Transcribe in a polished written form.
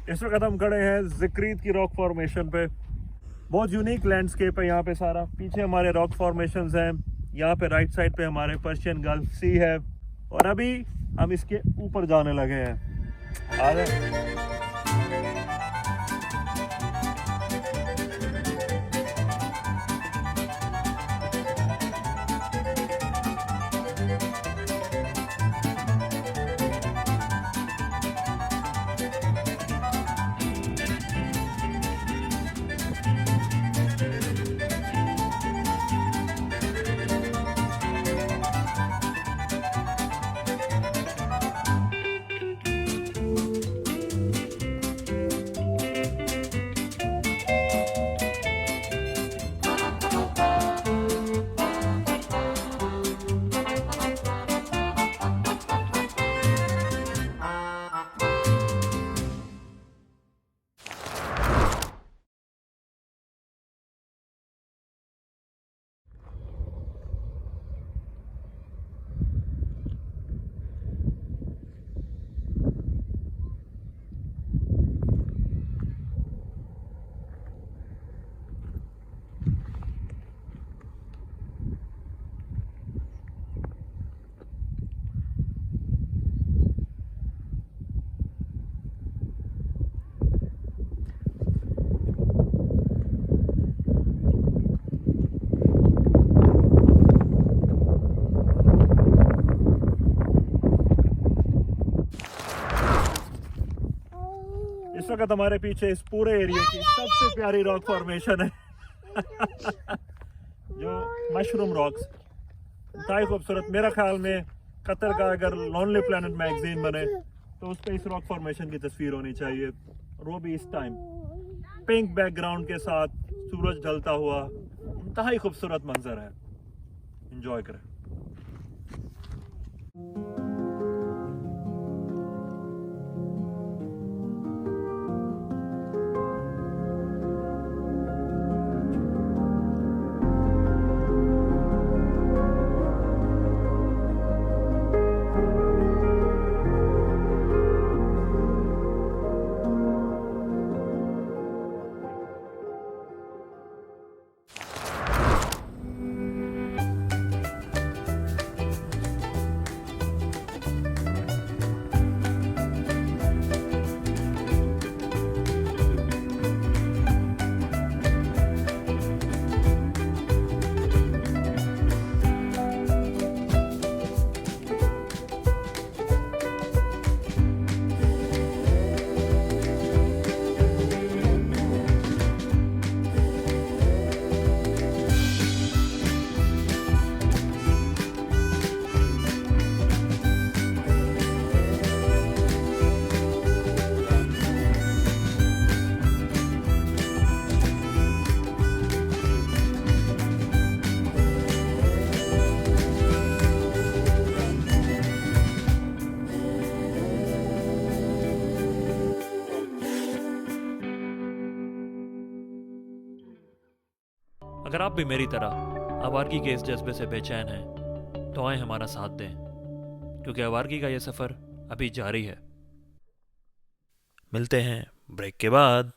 इस वक्त हम खड़े हैं जिक्रीत की रॉक फॉर्मेशन पे। बहुत यूनिक लैंडस्केप है यहाँ पे सारा। पीछे हमारे रॉक फॉर्मेशंस हैं, यहाँ पे राइट साइड पे हमारे पर्शियन गल्फ सी है और अभी हम इसके ऊपर जाने लगे हैं। आ जाए। इस वक्त हमारे पीछे इस पूरे एरिया की सबसे प्यारी रॉक फॉर्मेशन है जो मशरूम रॉक्स, इंतहाई खूबसूरत। मेरा ख्याल में कतर का अगर लोनली प्लैनेट मैगजीन बने तो उस पर इस रॉक फॉर्मेशन की तस्वीर होनी चाहिए। और वो भी इस टाइम पिंक बैकग्राउंड के साथ सूरज ढलता हुआ, इंतहाई खूबसूरत मंजर है। एंजॉय करें। अगर आप भी मेरी तरह आवारगी के इस जज्बे से बेचैन हैं तो आए हमारा साथ दें, क्योंकि आवारगी का ये सफ़र अभी जारी है। मिलते हैं ब्रेक के बाद।